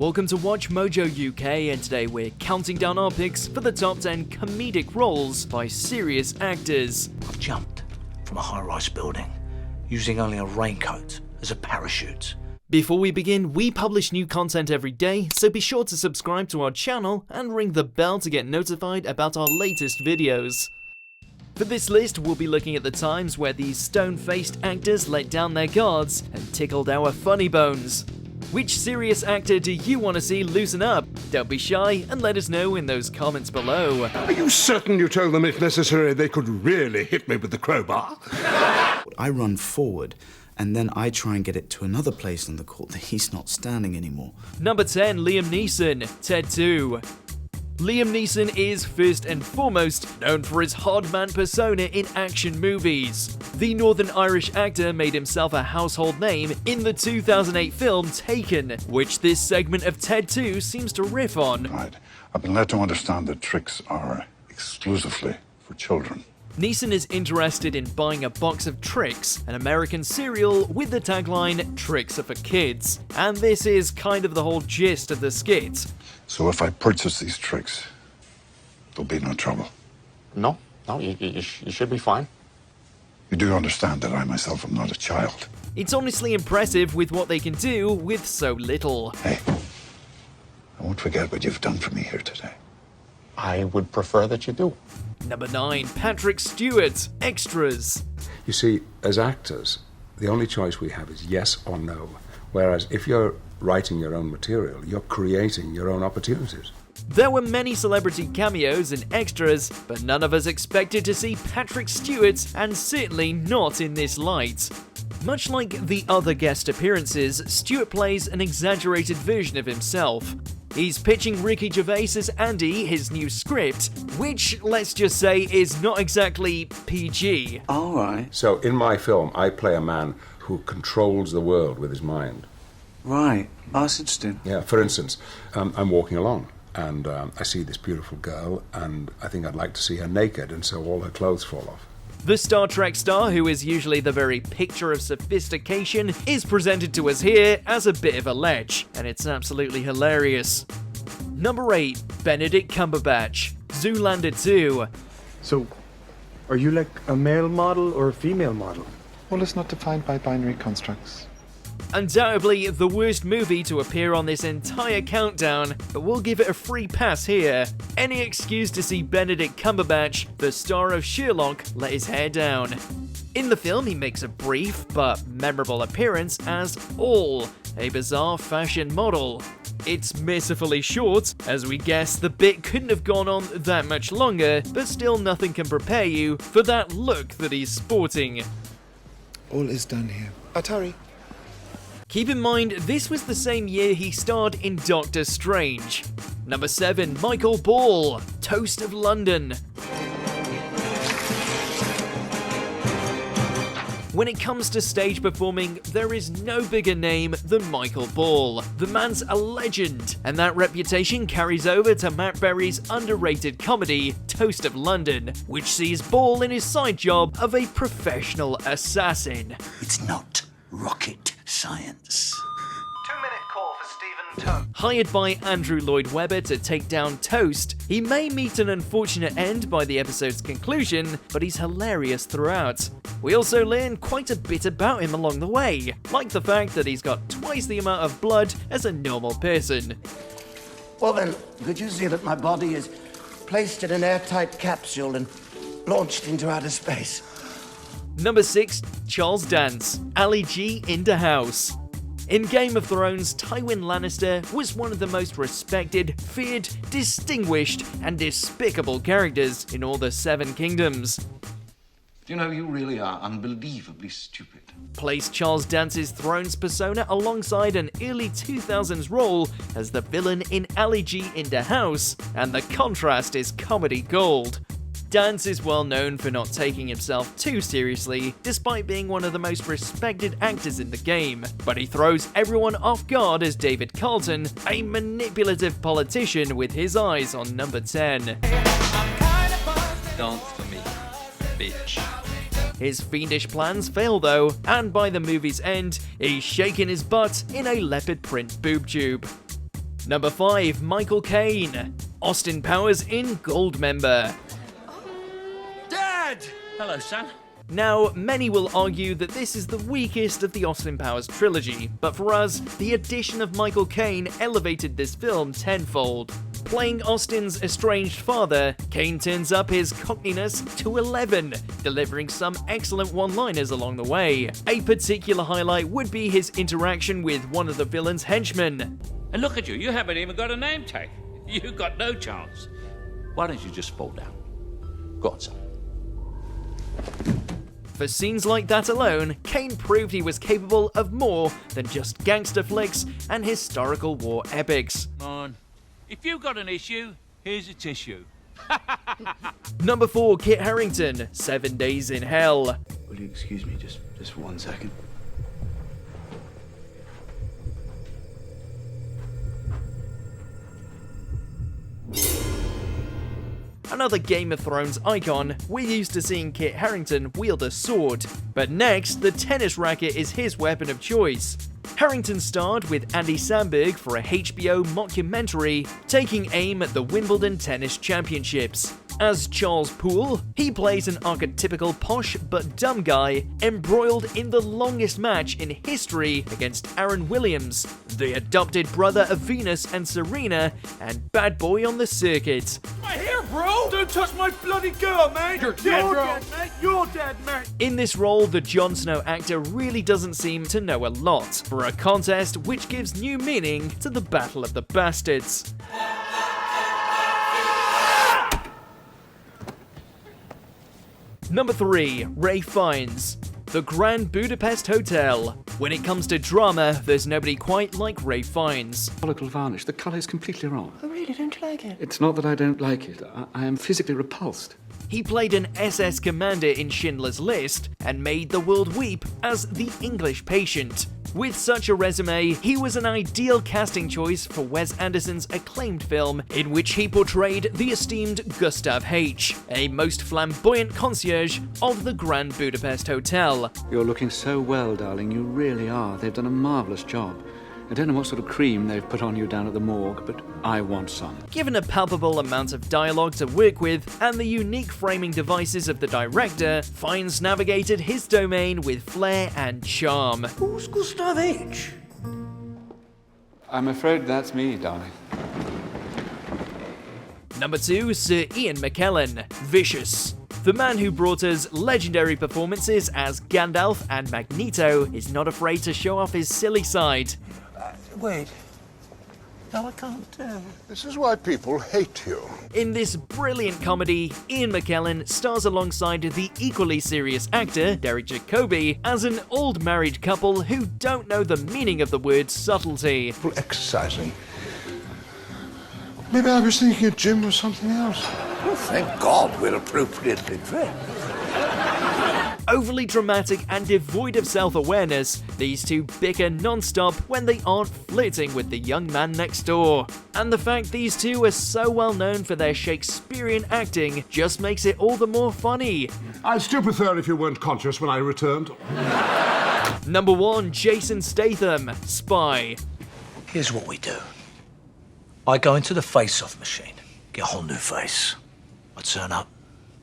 Welcome to WatchMojo UK, and today we're counting down our picks for the top 10 comedic roles by serious actors. I've jumped from a high-rise building using only a raincoat as a parachute. Before we begin, we publish new content every day, so be sure to subscribe to our channel and ring the bell to get notified about our latest videos. For this list, we'll be looking at the times where these stone-faced actors let down their guards and tickled our funny bones. Which serious actor do you want to see loosen up? Don't be shy and let us know in those comments below. Are you certain you told them if necessary they could really hit me with the crowbar? I run forward and then I try and get it to another place on the court that he's not standing anymore. Number 10, Liam Neeson, Ted 2. Liam Neeson is first and foremost known for his hard man persona in action movies. The Northern Irish actor made himself a household name in the 2008 film Taken, which this segment of Ted 2 seems to riff on. Right. I've been led to understand that tricks are exclusively for children. Neeson is interested in buying a box of Tricks, an American cereal with the tagline, "Tricks are for kids." And this is kind of the whole gist of the skit. So if I purchase these tricks, there'll be no trouble. No, you should be fine. You do understand that I myself am not a child. It's honestly impressive with what they can do with so little. Hey, I won't forget what you've done for me here today. I would prefer that you do. Number 9, Patrick Stewart, Extras. You see, as actors, the only choice we have is yes or no. Whereas if you're writing your own material, you're creating your own opportunities. There were many celebrity cameos and extras, but none of us expected to see Patrick Stewart, and certainly not in this light. Much like the other guest appearances, Stewart plays an exaggerated version of himself. He's pitching Ricky Gervais as Andy his new script, which, let's just say, is not exactly PG. All right. So in my film, I play a man who controls the world with his mind. Right. That's interesting. Yeah, for instance, I'm walking along and I see this beautiful girl and I think I'd like to see her naked, and so all her clothes fall off. The Star Trek star, who is usually the very picture of sophistication, is presented to us here as a bit of a lech, and it's absolutely hilarious. Number 8, Benedict Cumberbatch, Zoolander 2. So, are you like a male model or a female model? Well, it's not defined by binary constructs. Undoubtedly the worst movie to appear on this entire countdown, but we'll give it a free pass here. Any excuse to see Benedict Cumberbatch, the star of Sherlock, let his hair down. In the film, he makes a brief but memorable appearance as All, a bizarre fashion model. It's mercifully short, as we guess the bit couldn't have gone on that much longer, but still nothing can prepare you for that look that he's sporting. All is done here. Atari. Keep in mind, this was the same year he starred in Doctor Strange. Number 7, Michael Ball, Toast of London. When it comes to stage performing, there is no bigger name than Michael Ball. The man's a legend, and that reputation carries over to Matt Berry's underrated comedy, Toast of London, which sees Ball in his side job of a professional assassin. It's not rocket science. 2-minute call for Stephen Toast. Hired by Andrew Lloyd Webber to take down Toast, he may meet an unfortunate end by the episode's conclusion, but he's hilarious throughout. We also learn quite a bit about him along the way, like the fact that he's got twice the amount of blood as a normal person. Well then, could you see that my body is placed in an airtight capsule and launched into outer space? Number 6, Charles Dance, Ali G in the house. In Game of Thrones, Tywin Lannister was one of the most respected, feared, distinguished, and despicable characters in all the Seven Kingdoms. You know, you really are unbelievably stupid. Place Charles Dance's Thrones persona alongside an early 2000s role as the villain in Ali G in the house, and the contrast is comedy gold. Dance is well known for not taking himself too seriously, despite being one of the most respected actors in the game, but he throws everyone off guard as David Carlton, a manipulative politician with his eyes on number 10. Dance for me, bitch. His fiendish plans fail though, and by the movie's end, he's shaking his butt in a leopard print boob tube. Number 5, Michael Caine. Austin Powers in Goldmember. Dad! Hello, son. Now, many will argue that this is the weakest of the Austin Powers trilogy, but for us, the addition of Michael Caine elevated this film tenfold. Playing Austin's estranged father, Caine turns up his cockiness to 11, delivering some excellent one-liners along the way. A particular highlight would be his interaction with one of the villain's henchmen. And look at you, you haven't even got a name tag. You've got no chance. Why don't you just fall down? Go on, son. For scenes like that alone, Caine proved he was capable of more than just gangster flicks and historical war epics. Come on. If you've got an issue, here's a tissue. Number 4, Kit Harington, 7 Days in Hell. Will you excuse me just for 1 second? Another Game of Thrones icon, we're used to seeing Kit Harington wield a sword, but next, the tennis racket is his weapon of choice. Harington starred with Andy Samberg for a HBO mockumentary taking aim at the Wimbledon Tennis Championships. As Charles Poole, he plays an archetypical posh but dumb guy embroiled in the longest match in history against Aaron Williams, the adopted brother of Venus and Serena and bad boy on the circuit. My hair, bro! Don't touch my bloody girl, man! You're dead, mate! You're dead, mate! In this role, the Jon Snow actor really doesn't seem to know a lot, for a contest which gives new meaning to the Battle of the Bastards. Number 3, Ralph Fiennes. The Grand Budapest Hotel. When it comes to drama, there's nobody quite like Ralph Fiennes. Follicle varnish. The colour is completely wrong. Oh, really? Don't you like it? It's not that I don't like it. I am physically repulsed. He played an SS commander in Schindler's List and made the world weep as the English Patient. With such a resume, he was an ideal casting choice for Wes Anderson's acclaimed film, in which he portrayed the esteemed Gustav H., a most flamboyant concierge of the Grand Budapest Hotel. You're looking so well, darling. You really are. They've done a marvellous job. I don't know what sort of cream they've put on you down at the morgue, but I want some. Given a palpable amount of dialogue to work with and the unique framing devices of the director, Fiennes navigated his domain with flair and charm. Who's Gustav H? I'm afraid that's me, darling. Number 2, Sir Ian McKellen, Vicious. The man who brought us legendary performances as Gandalf and Magneto is not afraid to show off his silly side. Wait. No, I can't tell. This is why people hate you. In this brilliant comedy, Ian McKellen stars alongside the equally serious actor, Derek Jacobi, as an old married couple who don't know the meaning of the word subtlety. People exercising. Maybe I was thinking a gym or something else. Well, thank God we're appropriately dressed. Overly dramatic and devoid of self-awareness, these two bicker non-stop when they aren't flirting with the young man next door. And the fact these two are so well known for their Shakespearean acting just makes it all the more funny. I'd still prefer if you weren't conscious when I returned. Number 1, Jason Statham, Spy. Here's what we do. I go into the face-off machine, get a whole new face. I turn up,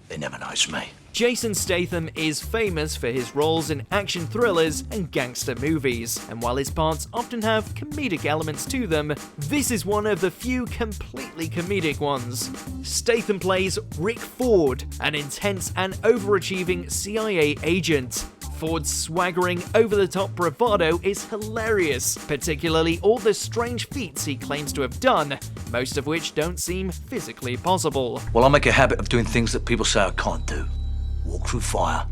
they never know it's me. Jason Statham is famous for his roles in action thrillers and gangster movies, and while his parts often have comedic elements to them, this is one of the few completely comedic ones. Statham plays Rick Ford, an intense and overachieving CIA agent. Ford's swaggering, over-the-top bravado is hilarious, particularly all the strange feats he claims to have done, most of which don't seem physically possible. Well, I make a habit of doing things that people say I can't do. Walk through fire,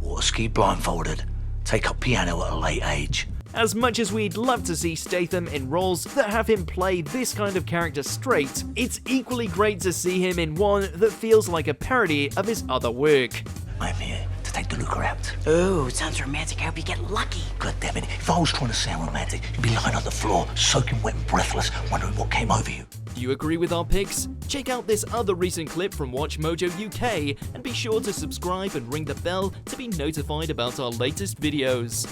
water ski blindfolded, take up piano at a late age. As much as we'd love to see Statham in roles that have him play this kind of character straight, it's equally great to see him in one that feels like a parody of his other work. I'm here to take the looker out. Oh, sounds romantic. I hope you get lucky. God damn it, if I was trying to sound romantic, you'd be lying on the floor, soaking wet and breathless, wondering what came over you. Do you agree with our picks? Check out this other recent clip from WatchMojo UK and be sure to subscribe and ring the bell to be notified about our latest videos.